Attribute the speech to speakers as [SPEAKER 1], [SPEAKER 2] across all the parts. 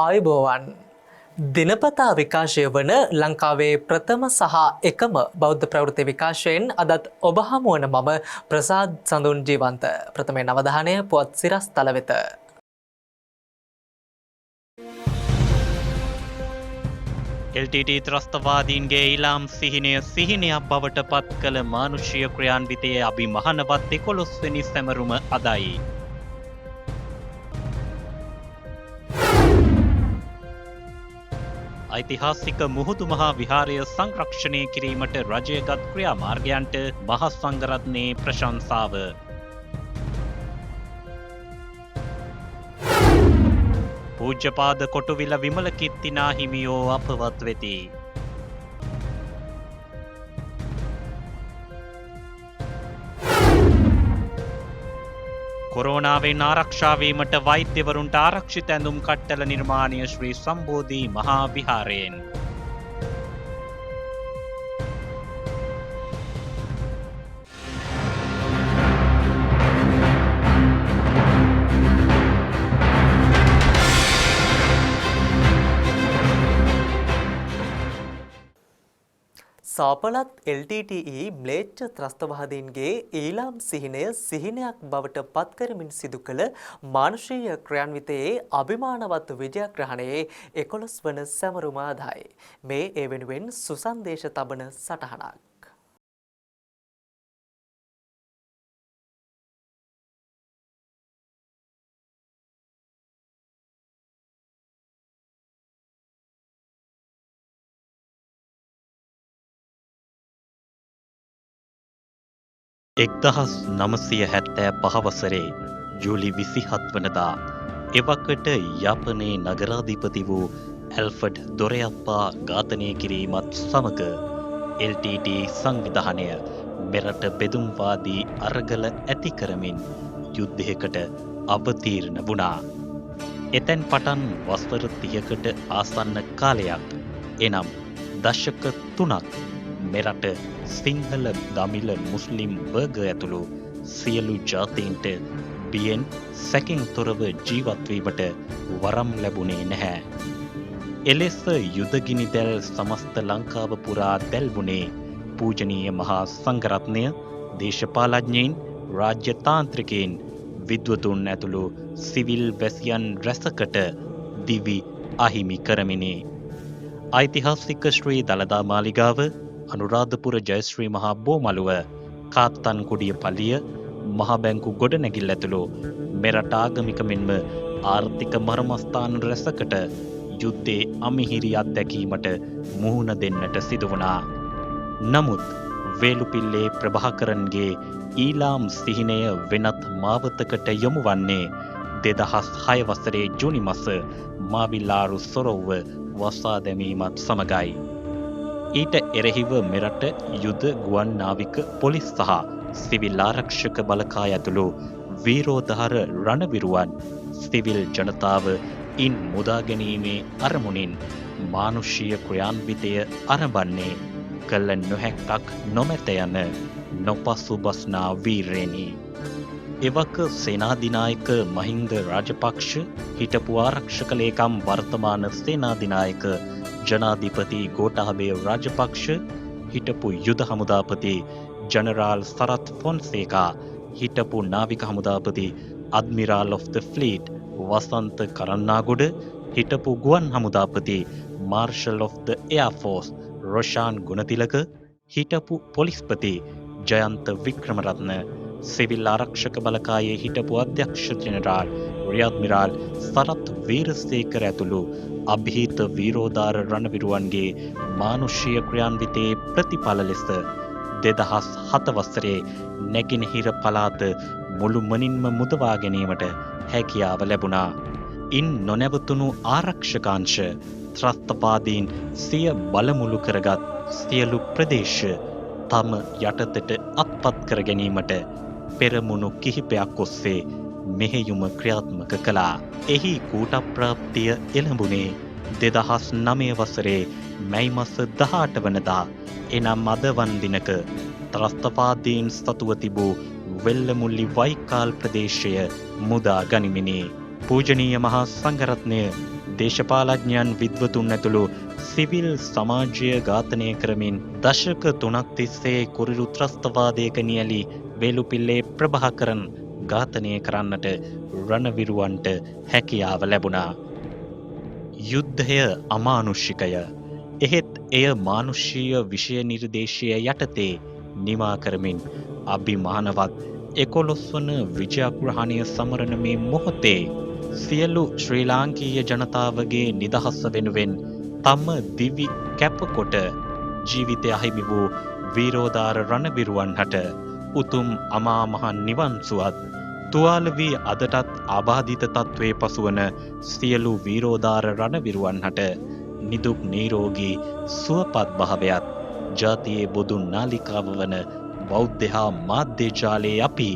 [SPEAKER 1] ආයුබෝවන් දිනපතා විකාශය වන ලංකාවේ ප්‍රථම සහ එකම බෞද්ධ ප්‍රවෘත්ති විකාශයෙන් අදත් ඔබ හමුවන මම ප්‍රසාද් සඳුන් ජීවන්ත ප්‍රථමයෙන් අවධානය පුවත් සිරස් තල වෙත.
[SPEAKER 2] LTT ත්‍රස්තවාදීන්ගේ ඊලාම් සිහිනය සිහිනයක් බවට පත් කළ මානුෂීය ක්‍රියාන්විතයේ අභිමහනවත් 11 වෙනි සැමරුම අදයි. ඓතිහාසික මුහුදු මහා විහාරය සංරක්ෂණය කිරීමට රජයගත් ක්‍රියාමාර්ගයන්ට මහා සංඝරත්නයේ ප්‍රශංසාව. පූජ්‍යපාද කොටුවිල විමල කිත්තිනා හිමියෝ අපවත් වෙති. කොරෝනාවෙන් ආරක්ෂා වීමට වෛද්‍යවරුන්ට ආරක්ෂිත ඇඳුම් කට්ටල නිර්මාණය ශ්‍රී සම්බෝධි මහා විහාරයෙන්.
[SPEAKER 1] සාපලත් LTTE ම්ලේච්ඡ ත්‍රස්තවාදීන්ගේ ඊලාම් සිහිනය සිහිනයක් බවට පත් කරමින් සිදු කළ මානුෂීය ක්‍රියාන්විතයේ අභිමානවත් විජයග්‍රහණයේ 11 වන සැමරුම ආදායි. මේ ඒ වෙනුවෙන් සුසන්දේශ තබන සටහනක්.
[SPEAKER 2] එක්දහස් 975 වසරේ ජූලි 27 වනදා එවකට යාපනයේ නගරාධිපති වූ ඇල්ෆඩ් දොරයප්පා ඝාතනය කිරීමත් සමග LTT සංවිධානය මෙරට බෙදුම්වාදී අරගල ඇති කරමින් යුද්ධයකට අවතීර්ණ වුණා. එතැන් පටන් වසර 30කට ආසන්න කාලයක් එනම් දශක 3ක් මෙරට සිංහල දමිළ මුස්ලිම් වර්ග ඇතුළු සියලු ජාතීන්ට බියෙන් සැකින් තොරව ජීවත්වීමට වරම් ලැබුණේ නැහැ. එලෙස යුදගිනි දැල් සමස්ත ලංකාව පුරා දැල්වුණේ පූජනීය මහා සංඝරත්නය, දේශපාලඥයින්, රාජ්‍ය තාන්ත්‍රිකයින්, විද්වතුන් ඇතුළු සිවිල් වැසියන් රැසකට දිවි අහිමි කරමිනි. ඓතිහාසික ශ්‍රී දළදා මාලිගාව, අනුරාධපුර ජයශ්‍රී මහා බෝමළුව, කාත්තන්කුඩිය පල්ලිය, මහා බැංකු ගොඩනැගිල්ල ඇතුළු මෙරට ආගමික මෙන්ම ආර්ථික මර්මස්ථාන රැසකට යුද්ධයේ අමිහිරි අත්දැකීමට මුහුණ දෙන්නට සිදු වුණා. නමුත් වේලුපිල්ලේ ප්‍රභාකරන්ගේ ඊලාම් සිහිනය වෙනත් මාවතකට යොමු වන්නේ 2006 වසරේ ජූනි මාස මාවිලාරු සොරව්ව වසා දැමීමත් සමගයි. ඊට එරෙහිව මෙරට යුද ගුවන් නාවික පොලිස් සහ සිවිල් ආරක්ෂක බලකාය ඇතුළු වීරෝදාර රණවිරුවන් සිවිල් ජනතාව ඉන් මුදා ගැනීමේ අරමුණින් මානුෂීය ක්‍රියාන්විතය ආරම්භන්නේ කළ නොහැක්කක් නොමැත යන නොපසුබස්නා වීරයෙනි. එවක සේනාධිනායක මහින්ද රාජපක්ෂ, හිටපු ආරක්ෂක ලේකම් වර්තමාන සේනාධිනායක ජනාධිපති ගෝඨාභය රාජපක්ෂ, හිටපු යුද හමුදාපති ජනරාල් සරත් ෆොන්සේකා, හිටපු නාවික හමුදාපති අඩ්මිරාල් ඔෆ් ද ෆ්ලීට් වසන්ත කරන්නාගොඩ, හිටපු ගුවන් හමුදාපති marshal of the air force Roshan Gunathilaka, හිටපු පොලිස්පති ජයන්ත වික්‍රමරත්න, සිවිල් ආරක්ෂක බලකායේ හිටපු අධ්‍යක්ෂ ජෙනරාල් රියඩ්මිරාල් සරත් වීරසේකර ඇතුළු අභීත වීරෝදාර රණවිරුවන්ගේ මානුෂීය ක්‍රියාන්විතයේ ප්‍රතිඵල ලෙස 2007 වසරේ නැගෙනහිර පළාත මුළුමනින්ම මුදවා ගැනීමට හැකියාව ලැබුණා. ඉන් නොනැවතුණු ආරක්ෂකාංශ ත්‍රස්තවාදීන් සිය බලමුළු කරගත් සියලු ප්‍රදේශ තම යටතට අත්පත් කර ගැනීමට පෙරමුණු කිහිපයක් ඔස්සේ මෙහෙයුම ක්‍රියාත්මක කළා. එහි කූටප්‍රාප්තිය එළඹුණේ 2009 වසරේ මැයි මාස 18 වනදා එනම් අද වන් දිනක ත්‍රස්තවාදීන් සතුව තිබූ වෙල්ලමුල්ලි වයිකාල් ප්‍රදේශය මුදා ගනිමිනි. පූජනීය මහා සංඝරත්නය දේශපාලඥයන් විද්වතුන් ඇතුළු සිවිල් සමාජය ඝාතනය කරමින් දශක 3ක් තිස්සේ කුරිරු ත්‍රස්තවාදයක නියැලී වේලුපිල්ලේ ප්‍රභාකරන් ඝාතනය කරන්නට රණවිරුවන්ට හැකියාව ලැබුණා. යුද්ධය අමානුෂිකය. එහෙත් එය මානුෂීය විෂය නිර්දේශය යටතේ නිමා කරමින් අභිමානවත් 11 වන විජයග්‍රහණය සමරන මේ මොහොතේ සියලු ශ්‍රී ලාංකීය ජනතාවගේ නිදහස වෙනුවෙන් තම දිවි කැපකොට ජීවිතය අහිමි වූ වීරෝදාර රණවිරුවන්හට උතුම් අමා මහ නිවන් සුවත් තුවාල වී අදටත් අබාධිත තත්ත්වයේ පසුවන සියලු වීරෝදාර රණවිරුවන්හට නිදුක් නිරෝගී සුවපත් භාවයත් ජාතියේ බොදුන් නාලිකාව වන බෞද්ධ හා මාධ්‍ය ජාලයේ අපි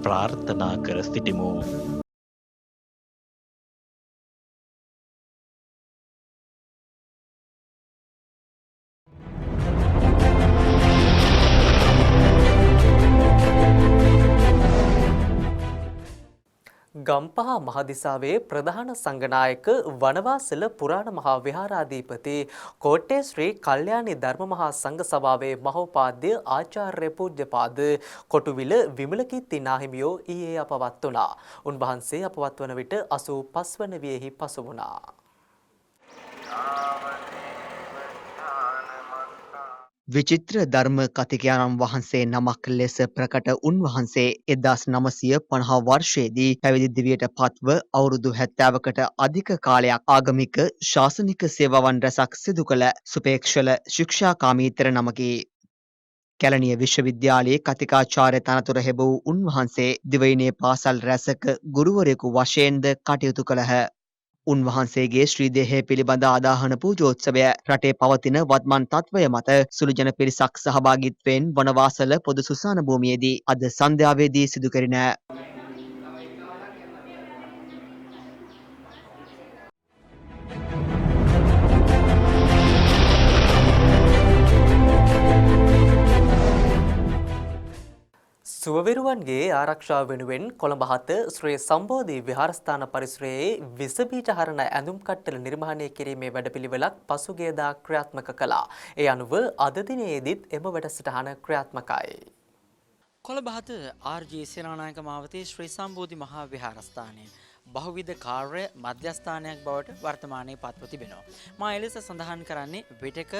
[SPEAKER 2] ප්‍රාර්ථනා කර සිටිමු.
[SPEAKER 1] ගම්පහ මහදිසාවේ ප්‍රධාන සංඝනායක වනවාසල පුරාණ මහා විහාරාධිපති කෝට්ටේ ශ්‍රී කල්යාණි ධර්ම මහා සංඝ සභාවේ මහෝපාද්‍ය ආචාර්ය පූජ්‍යපාද කොටුවිල විමලකීර්ති නාහිමියෝ ඊයේ අපවත් වුණා. උන්වහන්සේ අපවත් වන විට 85 වන වියෙහි පසු වුණා.
[SPEAKER 3] විචිත්‍ර ධර්ම කතිකයාණන් වහන්සේ නමක් ලෙස ප්‍රකට උන්වහන්සේ 1950 වර්ෂයේදී පැවිදි දිවියට පත්ව අවුරුදු 70කට අධික කාලයක් ආගමික ශාසනික සේවාවන් රැසක් සිදු කළ සුපේක්ෂල ශික්ෂාකාමී තෙර නමකි. කැලණිය විශ්වවිද්‍යාලයේ කතිකාචාර්ය තනතුර හෙබවූ උන්වහන්සේ දිවයිනේ පාසල් රැසක ගුරුවරයෙකු වශයෙන්ද කටයුතු කළහ. උන්වහන්සේගේ ශ්‍රී දේහය පිළිබඳ ආදාහන පූජෝත්සවය රටේ පවතින වත්මන් තත්වය මත සුළු ජන පිරිසක් සහභාගීත්වයෙන් වනවාසල පොදු සුසාන භූමියේදී අද සන්ධ්‍යාවේදී සිදු කෙරිණ.
[SPEAKER 1] සුවවිරුවන්ගේ ආරක්ෂාව වෙනුවෙන් කොළඹ 7 ශ්‍රී සම්බෝධි විහාරස්ථාන පරිසරයේ විස බීජ හරණ ඇඳුම් කට්ටල නිර්මාණය කිරීමේ වැඩපිළිවෙලක් පසුගියදා ක්‍රියාත්මක කළා. ඒ අනුව අද දිනයේදීත් එම වැඩසටහන ක්‍රියාත්මකයි.
[SPEAKER 4] කොළඹ 7 ආර්.ජී. සේනානායක මාවතේ ශ්‍රී සම්බෝධි මහා විහාරස්ථානය බහුවිධ කාර්ය මධ්‍යස්ථානයක් බවට වර්තමානයේ පත්ව තිබෙනවා. මා එලෙස සඳහන් කරන්නේ විටක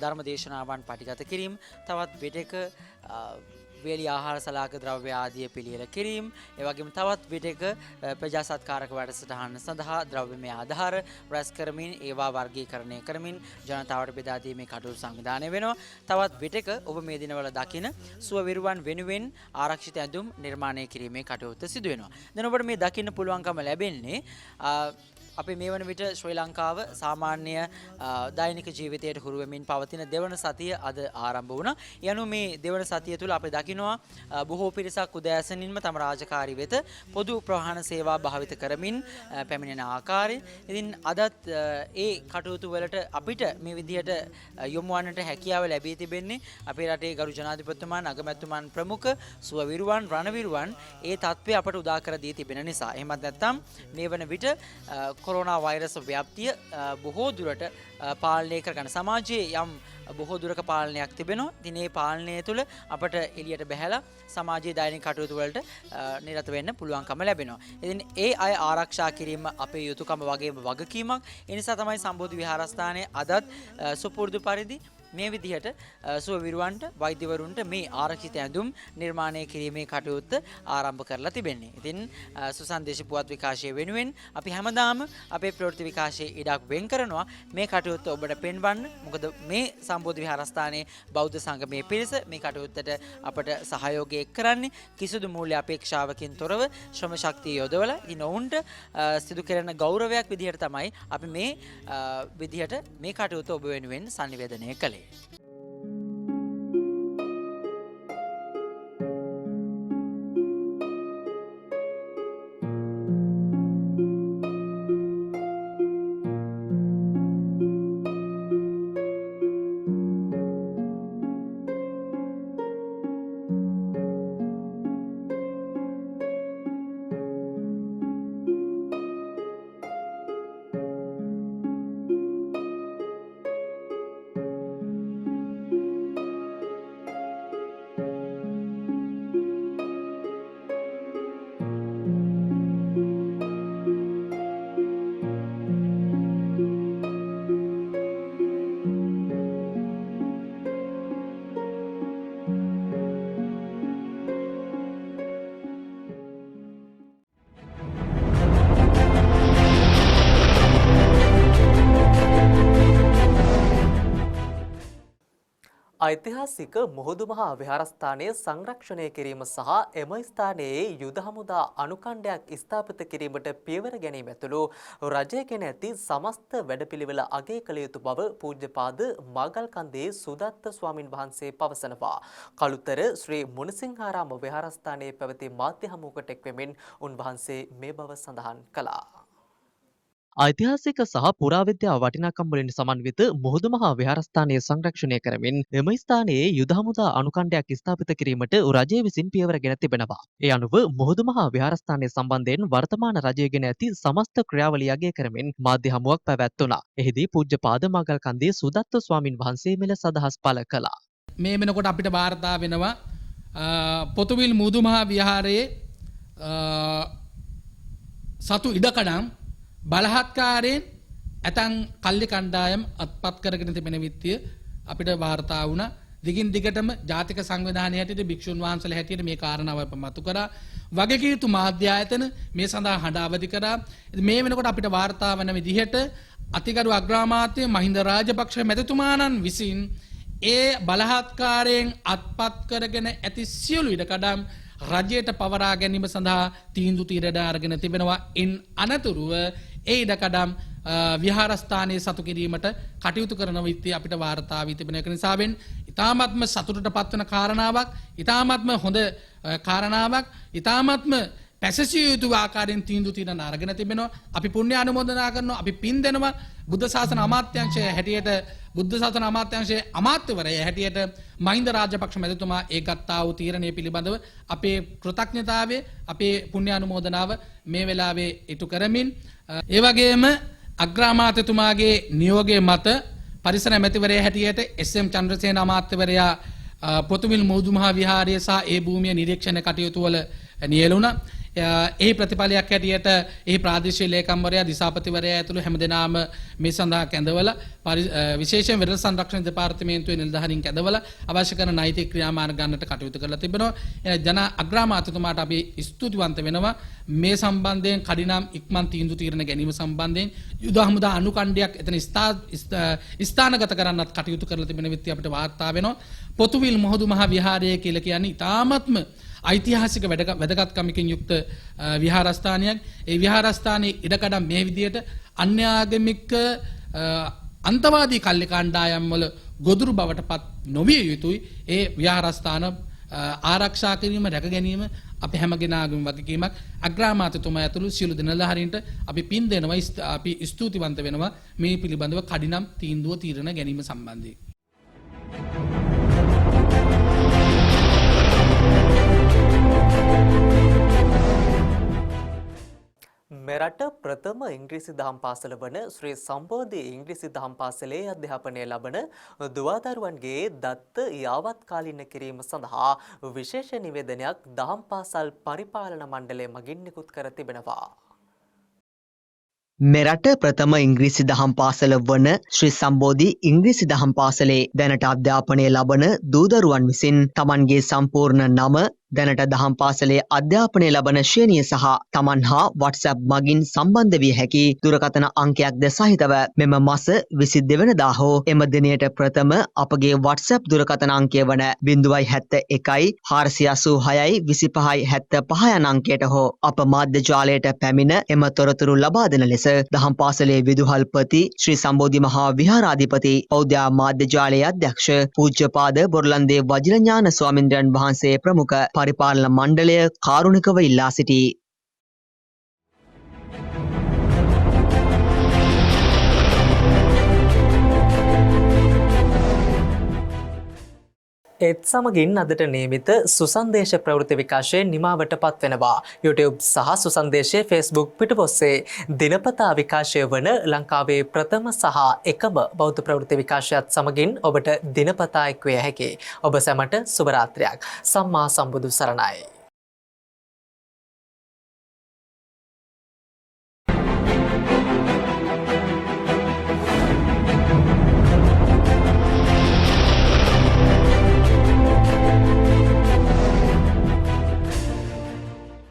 [SPEAKER 4] ධර්මදේශනාවන් පටිගත කිරීම, තවත් විටක වේලි ආහාර සලාක ද්‍රව්‍ය ආදිය පිළියෙල කිරීම, ඒ වගේම තවත් විටක ප්‍රජා සත්කාරක වැඩසටහන සඳහා ද්‍රව්‍යමය ආධාර රැස් කරමින් ඒවා වර්ගීකරණය කරමින් ජනතාවට බෙදා දීමේ කටයුතු සංවිධානය වෙනවා. තවත් විටක ඔබ මේ දිනවල දකින සුවවිරුවන් වෙනුවෙන් ආරක්ෂිත ඇඳුම් නිර්මාණය කිරීමේ කටයුත්ත සිදු වෙනවා. දැන් ඔබට මේ දකින්න පුළුවන්කම ලැබෙන්නේ අපි මේ වන විට ශ්‍රී ලංකාව සාමාන්‍ය දෛනික ජීවිතයට හුරු වෙමින් පවතින දෙවන සතිය අද ආරම්භ වුණා. යනු මේ දෙවන සතිය තුල අපි දකිනවා බොහෝ පිරිසක් උදෑසනින්ම තම රාජකාරී වෙත පොදු ප්‍රවාහන සේවා භාවිත කරමින් පැමිණෙන ආකාරය. ඉතින් අදත් ඒ කටයුතු වලට අපිට මේ විදිහට යොමු වන්නට හැකියාව ලැබී තිබෙන්නේ අපේ රටේ ගරු ජනාධිපතිතුමන් අගමැතිතුමන් ප්‍රමුඛ සුවවිරුවන් රණවිරුවන් ඒ තත්ත්වය අපට උදා කර දී තිබෙන නිසා. එහෙමත් නැත්නම් මේ වන විට කොරෝනා වෛරස් ව්‍යාප්තිය බොහෝ දුරට පාලනය කරගන්න සමාජයේ යම් බොහෝ දුරක පාලනයක් තිබෙනවා. ඉතින් මේ පාලනය තුළ අපට එළියට බැහැලා සමාජයේ දෛනික කටයුතු වලට නිරත වෙන්න පුළුවන්කම ලැබෙනවා. ඉතින් ඒ අය ආරක්ෂා කිරීම අපේ යුතුයකම වගේම වගකීමක්. ඒ නිසා තමයි සම්බෝධි විහාරස්ථානයේ අදත් සුපුරුදු පරිදි මේ විදිහට සුවවිරුවන්ට වෛද්‍යවරුන්ට මේ ආරක්ෂිත ඇඳුම් නිර්මාණය කිරීමේ කටයුත්ත ආරම්භ කරලා තිබෙන්නේ. ඉතින් සුසන්දේශ පුවත් විකාශය වෙනුවෙන් අපි හැමදාම අපේ ප්‍රවෘත්ති විකාශයේ ඉඩක් වෙන් කරනවා මේ කටයුත්ත ඔබට පෙන්වන්න. මොකද මේ සම්බෝධි විහාරස්ථානයේ බෞද්ධ සංගමයේ පිරිස මේ කටයුත්තට අපට සහයෝගය කරන්නේ කිසිදු මූල්‍ය අපේක්ෂාවකින් තොරව ශ්‍රම ශක්තිය යොදවලා. ඉතින් ඔවුන්ට සිදු කරන ගෞරවයක් විදිහට තමයි අපි මේ විදිහට මේ කටයුත්ත ඔබ වෙනුවෙන් sannivedanaya කළේ.
[SPEAKER 1] ඓතිහාසික මුහුදු මහා විහාරස්ථානය සංරක්ෂණය කිරීම සහ එම ස්ථානයේ යුද හමුදා අනුකණ්ඩයක් ස්ථාපිත කිරීමට පියවර ගැනීම ඇතුළු රජය ගෙන ඇති සමස්ත වැඩපිළිවෙල අගය කළ යුතු බව පූජ්‍යපාද මාගල්කන්දේ සුදත්ත ස්වාමින් වහන්සේ පවසනවා. කළුතර ශ්‍රී මුණසිංහාරාම විහාරස්ථානයේ පැවති මාධ්‍ය හමුවකට එක්වෙමින් උන්වහන්සේ මේ බව සඳහන් කළා. ඓතිහාසික සහ පුරාවිද්‍යා වටිනාකම් වලින් සමන්විත මුහුදු මහා විහාරස්ථානය සංරක්ෂණය කරමින් එම ස්ථානයේ යුද හමුදා අනුකණ්ඩයක් ස්ථාපිත කිරීමට රජය විසින් පියවර ගෙන තිබෙනවා. ඒ අනුව මුහුදු මහා විහාරස්ථානය සම්බන්ධයෙන් වර්තමාන රජය ගෙන ඇති සමස්ත ක්‍රියාවලිය අගය කරමින් මාධ්‍ය හමුවක් පැවැත්වුණා. එහිදී පූජ්‍යපාද මාගල්කන්දේ සුදත්ත ස්වාමින් වහන්සේ මෙලෙස අදහස් පළ කළා.
[SPEAKER 5] මේ වෙනකොට අපිට වාර්තා වෙනවා පොතුවිල් මුහුදු මහා විහාරයේ සතු ඉඩකඩම් බලහත්කාරයෙන් ඇතන් කල්ලි කණ්ඩායම් අත්පත් කරගෙන තිබෙන විත්තිය අපිට වාර්තා වුණා. දිගින් දිගටම ජාතික සංවිධානය හැටියට භික්ෂුන් වහන්සේලා හැටියට මේ කාරණාව මතු කරා. වගකීම් යුතු මාධ්‍ය ආයතන මේ සඳහා හඬ අවදි කරා. මේ වෙනකොට අපිට වාර්තා වන විදිහට අතිගරු අග්‍රාමාත්‍ය මහින්ද රාජපක්ෂ මැතිතුමාණන් විසින් ඒ බලහත්කාරයෙන් අත්පත් කරගෙන ඇති සියලු ඉඩකඩම් රජයට පවරා ගැනීම සඳහා තීන්දුව తీරන අරගෙන තිබෙනවා. ඉන් අනතුරුව ඒ ඉඩකඩම් විහාරස්ථානයේ සතු කිරීමට කටයුතු කරන විත්තිය අපිට වාර්තා වී තිබෙන එක නිසාවෙන් ඊ타ත්ම සතුටට පත්වන කාරණාවක්, ඊ타ත්ම හොඳ කාරණාවක්, ඊ타ත්ම පැසසිය යුතු ආකාරයෙන් තීන්දුව తీරන අරගෙන තිබෙනවා. අපි පුණ්‍ය අනුමෝදනා කරනවා, අපි පින් දෙනවා. බුද්ධ ශාසන අමාත්‍යාංශය හැටියට බුද්ධ ශාසන අමාත්‍යාංශයේ අමාත්‍යවරයා හැටියට මහින්ද රාජපක්ෂ මැතිතුමා ඒ ගත්තා වූ තීරණය පිළිබඳව අපේ කෘතඥතාවය, අපේ පුණ්‍ය අනුමෝදනාව මේ වෙලාවේ ඉටු කරමින් ඒ වගේම අග්‍රාමාත්‍යතුමාගේ නියෝගය මත පරිසර මැතිවරයා හැටියට එස්.එම්. චන්ද්‍රසේන අමාත්‍යවරයා පොතුවිල් මුහුදු මහා විහාරය සහ ඒ භූමිය නිරීක්ෂණ කටයුතු වල නියැලුණා. එහි ප්‍රතිඵලයක් හැටියට එහි ප්‍රාදේශීය ලේකම්වරයා දිසාපතිවරයා ඇතුළු හැමදෙනාම මේ සඳහා කැඳවලා විශේෂයෙන් වෙරළ සංරක්ෂණ දෙපාර්තමේන්තුවේ නිලධාරීන් කැඳවලා අවශ්‍ය කරන නෛතික ක්‍රියාමාර්ග ගන්නට කටයුතු කරලා තිබෙනවා. ජන අග්‍රාමාත්‍යතුමාට අපි ස්තුතිවන්ත වෙනවා. මේ සම්බන්ධයෙන් කඩිනම් ඉක්මන් තීන්දුව తీරන ගැනීම සම්බන්ධයෙන් යුද හමුදා අනුකණ්ඩයක් එතන ස්ථානගත කරන්නත් කටයුතු කරලා තිබෙන විත්‍ය අපිට වාර්තා වෙනවා. පොතුවිල් මුහුදු මහා විහාරය කියලා කියන්නේ ඉතාමත්ම ඓතිහාසික වැදගත්කමකින් යුක්ත විහාරස්ථානයක්. ඒ විහාරස්ථානයේ ඉඩකඩම් මේ විදියට අන්‍යාගමික අන්තවාදී කල්ලි කණ්ඩායම් වල ගොදුරු බවට පත් නොවිය යුතුයි. ඒ විහාරස්ථාන ආරක්ෂා කිරීම, රැක ගැනීම අපි හැමගෙනාගේම වගකීමක්. අග්‍රාමාත්‍යතුමා ඇතුළු සියලු දෙනලාහරින්ට අපි පින් දෙනවා, අපි ස්තුතිවන්ත වෙනවා මේ පිළිබඳව කඩිනම් තීන්දුව తీරන ගැනීම සම්බන්ධයෙන්.
[SPEAKER 1] මෙරට ප්‍රථම ඉංග්‍රීසි දහම් පාසල වන ශ්‍රී සම්බෝධි ඉංග්‍රීසි දහම් පාසලේ අධ්‍යාපනය ලබන දුවාදරුවන්ගේ දත්ත යාවත්කාලින කිරීම සඳහා විශේෂ නිවේදනයක් දහම් පාසල් පරිපාලන මණ්ඩලය මගින් නිකුත් කර තිබෙනවා.
[SPEAKER 3] මෙරට ප්‍රථම ඉංග්‍රීසි දහම් පාසල වන ශ්‍රී සම්බෝධි ඉංග්‍රීසි දහම් පාසලේ දැනට අධ්‍යාපනය ලබන දූදරුවන් විසින් තමන්ගේ සම්පූර්ණ නම, දැනට දහම් පාසලේ අධ්‍යාපනය ලබන ශ්‍රේණිය සහ තමන් හා WhatsApp මගින් සම්බන්ධ විය හැකි දුරකථන අංකයක්ද සහිතව මෙම මාස 22 වෙනිදා හෝ එම දිනයට ප්‍රථම අපගේ WhatsApp දුරකථන අංකය වන 071 486 25 75 යන අංකයට හෝ අප මාධ්‍ය ජාලයට පැමිණ එම තොරතුරු ලබා දෙන ලෙස දහම් පාසලේ විදුහල්පති ශ්‍රී සම්බෝධි මහා විහාරාධිපති පෞද්ගල මාධ්‍ය ජාලයේ අධ්‍යක්ෂ පූජ්‍යපාද බොරලන්දේ වජිරඥාන ස්වාමින්ද්‍රයන් වහන්සේ ප්‍රමුඛ පරිපාලන මණ්ඩලය කාරුණිකව ඉල්ලා සිටී.
[SPEAKER 1] ඒත් සමගින් අදට නියමිත සුසන්දේශ ප්‍රවෘත්ති විකාශය නිමාවට පත්වෙනවා. YouTube සහ සුසන්දේශයේ Facebook පිටුපොස්සේ දිනපතා විකාශය වන ලංකාවේ ප්‍රථම සහ එකම බෞද්ධ ප්‍රවෘත්ති විකාශයත් සමගින් ඔබට දිනපතා එක්විය හැකි. ඔබ සැමට සුබ රාත්‍රියක්. සම්මා සම්බුදු සරණයි.